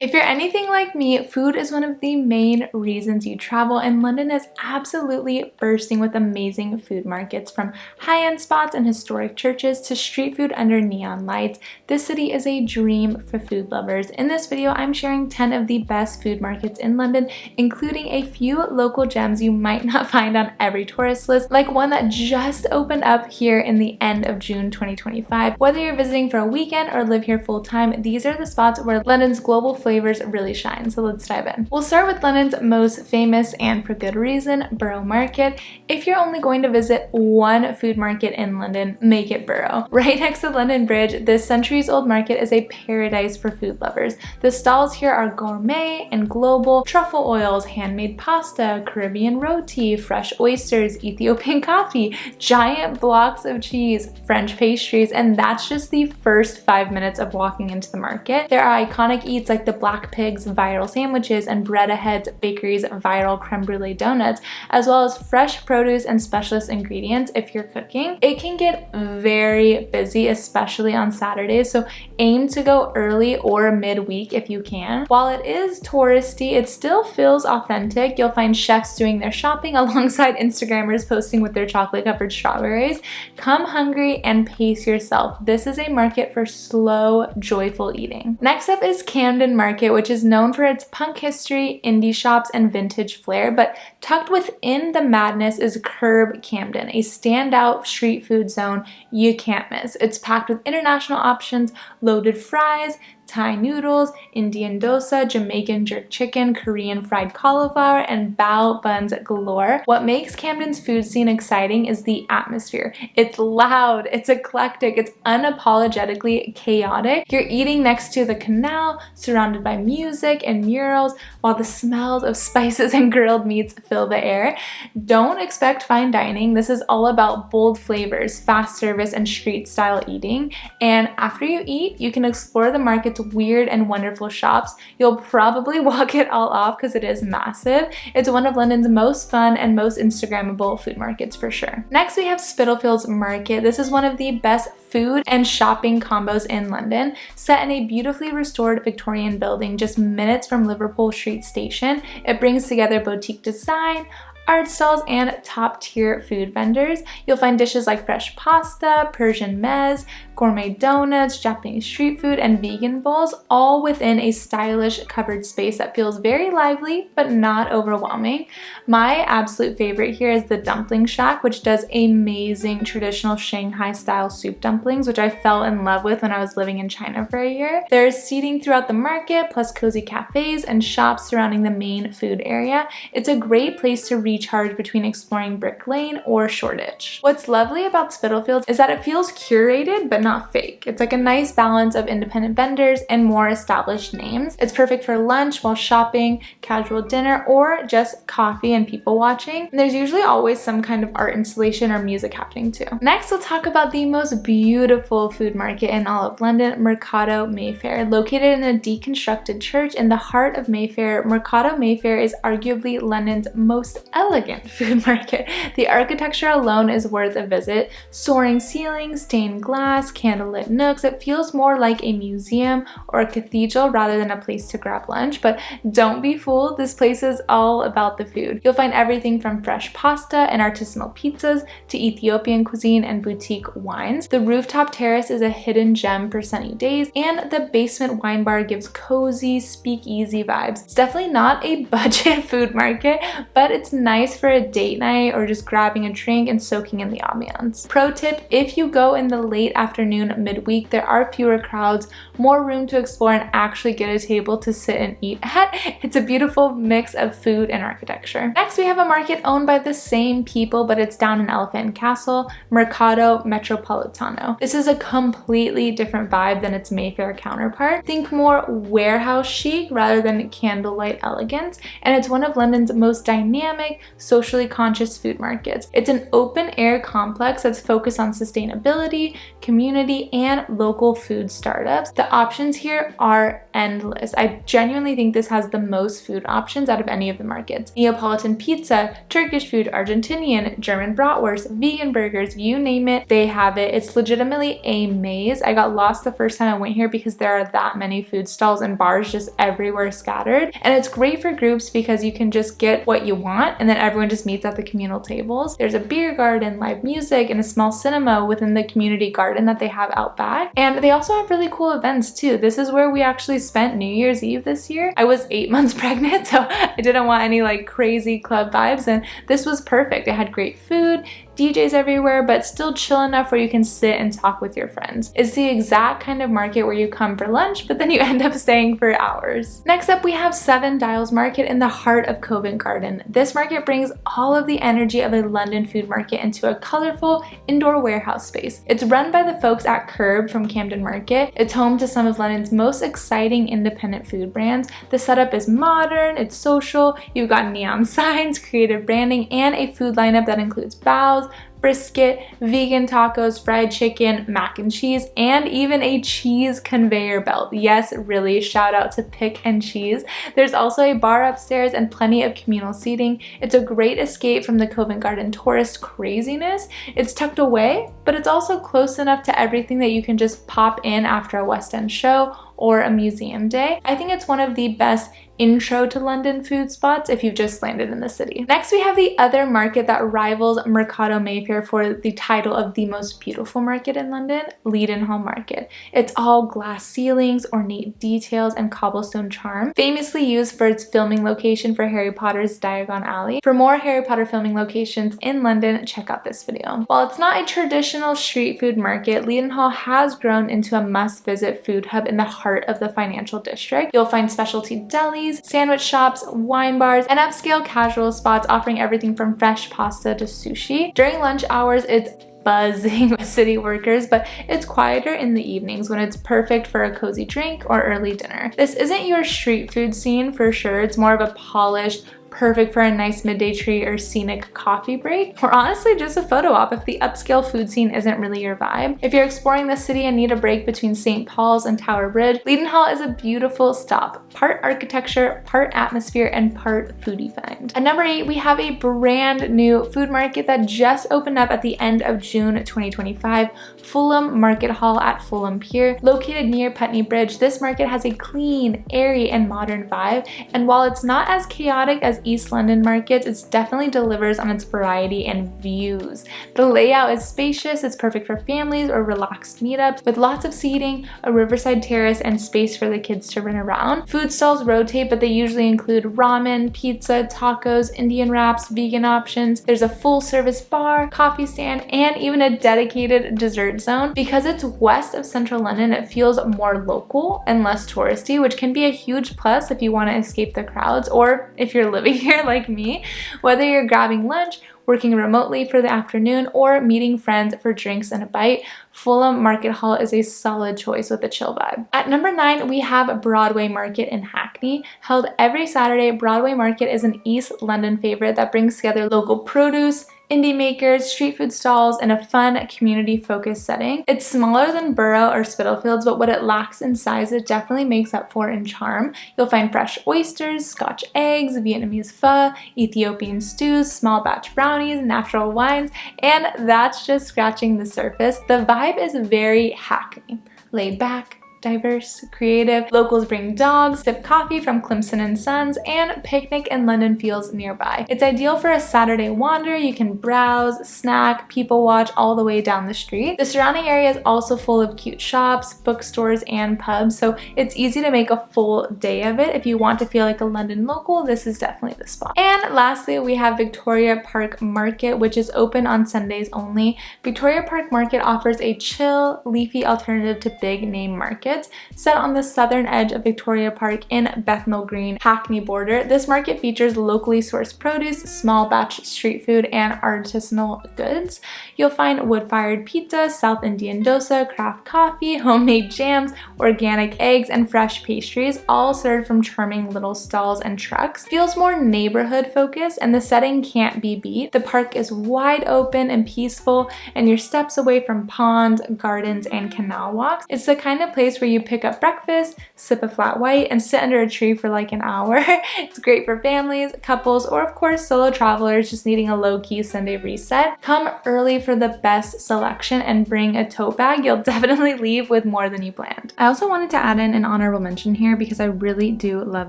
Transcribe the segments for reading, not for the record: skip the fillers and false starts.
If you're anything like me, food is one of the main reasons you travel, and London is absolutely bursting with amazing food markets. From high-end spots and historic churches to street food under neon lights, this city is a dream for food lovers. In this video, I'm sharing 10 of the best food markets in London, including a few local gems you might not find on every tourist list, like one that just opened up here in the end of June 2025. Whether you're visiting for a weekend or live here full-time, these are the spots where London's global flavors really shine, so let's dive in. We'll start with London's most famous, and for good reason, Borough Market. If you're only going to visit one food market in London, make it Borough. Right next to London Bridge, this centuries-old market is a paradise for food lovers. The stalls here are gourmet and global: truffle oils, handmade pasta, Caribbean roti, fresh oysters, Ethiopian coffee, giant blocks of cheese, French pastries, and that's just the first 5 minutes of walking into the market. There are iconic eats like the Black Pig's viral sandwiches and Bread Ahead's bakery's viral creme brulee donuts, as well as fresh produce and specialist ingredients if you're cooking. It can get very busy, especially on Saturdays, so aim to go early or midweek if you can. While it is touristy, it still feels authentic. You'll find chefs doing their shopping alongside Instagrammers posting with their chocolate-covered strawberries. Come hungry and pace yourself. This is a market for slow, joyful eating. Next up is Camden Market, which is known for its punk history, indie shops, and vintage flair, but tucked within the madness is Curb Camden, a standout street food zone you can't miss. It's packed with international options, loaded fries, Thai noodles, Indian dosa, Jamaican jerk chicken, Korean fried cauliflower, and bao buns galore. What makes Camden's food scene exciting is the atmosphere. It's loud, it's eclectic, it's unapologetically chaotic. You're eating next to the canal, surrounded by music and murals, while the smells of spices and grilled meats fill the air. Don't expect fine dining. This is all about bold flavors, fast service, and street-style eating. And after you eat, you can explore the market's weird and wonderful shops. You'll probably walk it all off because it is massive. It's one of London's most fun and most Instagrammable food markets for sure. Next, we have Spitalfields Market. This is one of the best food and shopping combos in London. Set in a beautifully restored Victorian building just minutes from Liverpool Street Station, it brings together boutique design, art stalls, and top-tier food vendors. You'll find dishes like fresh pasta, Persian meze, gourmet donuts, Japanese street food, and vegan bowls, all within a stylish covered space that feels very lively but not overwhelming. My absolute favorite here is the Dumpling Shack, which does amazing traditional Shanghai-style soup dumplings, which I fell in love with when I was living in China for a year. There's seating throughout the market, plus cozy cafes and shops surrounding the main food area. It's a great place to recharge between exploring Brick Lane or Shoreditch. What's lovely about Spitalfields is that it feels curated but not fake. It's like a nice balance of independent vendors and more established names. It's perfect for lunch while shopping, casual dinner, or just coffee and people watching. And there's usually always some kind of art installation or music happening too. Next, we'll talk about the most beautiful food market in all of London, Mercato Mayfair. Located in a deconstructed church in the heart of Mayfair, Mercato Mayfair is arguably London's most elegant food market. The architecture alone is worth a visit. Soaring ceilings, stained glass, candlelit nooks. It feels more like a museum or a cathedral rather than a place to grab lunch, but don't be fooled, this place is all about the food. You'll find everything from fresh pasta and artisanal pizzas to Ethiopian cuisine and boutique wines. The rooftop terrace is a hidden gem for sunny days, and the basement wine bar gives cozy, speakeasy vibes. It's definitely not a budget food market, but it's nice for a date night or just grabbing a drink and soaking in the ambiance. Pro tip, if you go in the late afternoon midweek, there are fewer crowds, more room to explore, and actually get a table to sit and eat at. It's a beautiful mix of food and architecture. Next, we have a market owned by the same people, but it's down in Elephant and Castle, Mercato Metropolitano. This is a completely different vibe than its Mayfair counterpart. Think more warehouse chic rather than candlelight elegance, and it's one of London's most dynamic, socially conscious food markets. It's an open-air complex that's focused on sustainability, community, and local food startups. The options here are endless. I genuinely think this has the most food options out of any of the markets. Neapolitan pizza, Turkish food, Argentinian, German bratwurst, vegan burgers, you name it, they have it. It's legitimately a maze. I got lost the first time I went here because there are that many food stalls and bars just everywhere scattered. And it's great for groups because you can just get what you want and then everyone just meets at the communal tables. There's a beer garden, live music, and a small cinema within the community garden that they have out back. And they also have really cool events too. This is where we actually spent New Year's Eve this year. I was 8 months pregnant, so I didn't want any like crazy club vibes, and this was perfect. It had great food, DJs everywhere, but still chill enough where you can sit and talk with your friends. It's the exact kind of market where you come for lunch, but then you end up staying for hours. Next up, we have Seven Dials Market in the heart of Covent Garden. This market brings all of the energy of a London food market into a colorful indoor warehouse space. It's run by the folks at Curb from Camden Market. It's home to some of London's most exciting independent food brands. The setup is modern, it's social, you've got neon signs, creative branding, and a food lineup that includes bows, brisket, vegan tacos, fried chicken, mac and cheese, and even a cheese conveyor belt. Yes, really, shout out to Pick and Cheese. There's also a bar upstairs and plenty of communal seating. It's a great escape from the Covent Garden tourist craziness. It's tucked away, but it's also close enough to everything that you can just pop in after a West End show or a museum day. I think it's one of the best intro to London food spots if you've just landed in the city. Next, we have the other market that rivals Mercato Mayfair for the title of the most beautiful market in London, Leadenhall Market. It's all glass ceilings, ornate details, and cobblestone charm, famously used for its filming location for Harry Potter's Diagon Alley. For more Harry Potter filming locations in London, check out this video. While it's not a traditional street food market, Leadenhall has grown into a must-visit food hub in the heart of the financial district. You'll find specialty delis, sandwich shops, wine bars, and upscale casual spots offering everything from fresh pasta to sushi. During lunch hours, it's buzzing with city workers, but it's quieter in the evenings when it's perfect for a cozy drink or early dinner. This isn't your street food scene for sure. It's more of a polished, perfect for a nice midday treat or scenic coffee break, or honestly just a photo op if the upscale food scene isn't really your vibe. If you're exploring the city and need a break between St. Paul's and Tower Bridge, Leadenhall is a beautiful stop. Part architecture, part atmosphere, and part foodie find. At number 8, we have a brand new food market that just opened up at the end of June 2025, Fulham Market Hall at Fulham Pier. Located near Putney Bridge, this market has a clean, airy, and modern vibe, and while it's not as chaotic as East London markets, it definitely delivers on its variety and views. The layout is spacious, it's perfect for families or relaxed meetups, with lots of seating, a riverside terrace, and space for the kids to run around. Food stalls rotate, but they usually include ramen, pizza, tacos, Indian wraps, vegan options. There's a full-service bar, coffee stand, and even a dedicated dessert zone. Because it's west of central London, it feels more local and less touristy, which can be a huge plus if you want to escape the crowds or if you're living here like me. Whether you're grabbing lunch, working remotely for the afternoon, or meeting friends for drinks and a bite, Fulham Market Hall is a solid choice with a chill vibe. At number 9, we have Broadway Market in Hackney. Held every Saturday, Broadway Market is an East London favorite that brings together local produce, indie makers, street food stalls, and a fun, community-focused setting. It's smaller than Borough or Spitalfields, but what it lacks in size, it definitely makes up for in charm. You'll find fresh oysters, Scotch eggs, Vietnamese pho, Ethiopian stews, small batch brownies, natural wines, and that's just scratching the surface. The vibe is very Hackney. Laid back, diverse, creative. Locals bring dogs, sip coffee from Clemson and Sons, and picnic in London feels nearby. It's ideal for a Saturday wander. You can browse, snack, people watch all the way down the street. The surrounding area is also full of cute shops, bookstores, and pubs, so it's easy to make a full day of it. If you want to feel like a London local, this is definitely the spot. And lastly, we have Victoria Park Market, which is open on Sundays only. Victoria Park Market offers a chill, leafy alternative to big name markets. markets. Set on the southern edge of Victoria Park in Bethnal Green, Hackney border, this market features locally sourced produce, small batch street food, and artisanal goods. You'll find wood-fired pizza, South Indian dosa, craft coffee, homemade jams, organic eggs, and fresh pastries, all served from charming little stalls and trucks. Feels more neighborhood focused, and the setting can't be beat. The park is wide open and peaceful, and you're steps away from ponds, gardens, and canal walks. It's the kind of place where you pick up breakfast, sip a flat white, and sit under a tree for like an hour. It's great for families, couples, or of course solo travelers just needing a low-key Sunday reset. Come early for the best selection and bring a tote bag. You'll definitely leave with more than you planned. I also wanted to add in an honorable mention here because I really do love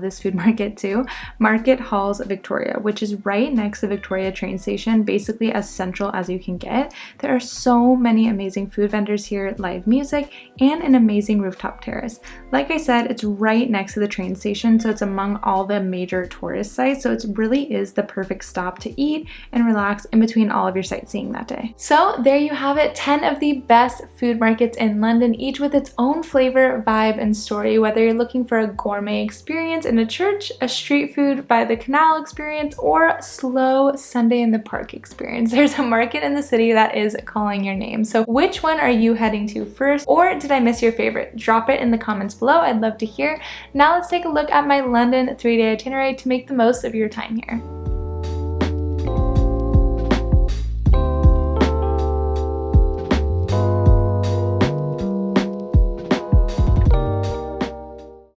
this food market too. Market Halls Victoria, which is right next to Victoria train station, basically as central as you can get. There are so many amazing food vendors here, live music, and an amazing rooftop terrace. Like I said, it's right next to the train station, so it's among all the major tourist sites, so it really is the perfect stop to eat and relax in between all of your sightseeing that day. So there you have it, 10 of the best food markets in London, each with its own flavor, vibe, and story. Whether you're looking for a gourmet experience in a church, a street food by the canal experience, or a slow Sunday in the park experience, there's a market in the city that is calling your name. So which one are you heading to first, or did I miss your favorite? Drop it in the comments below. I'd love to hear. Now let's take a look at my London 3-day itinerary to make the most of your time here.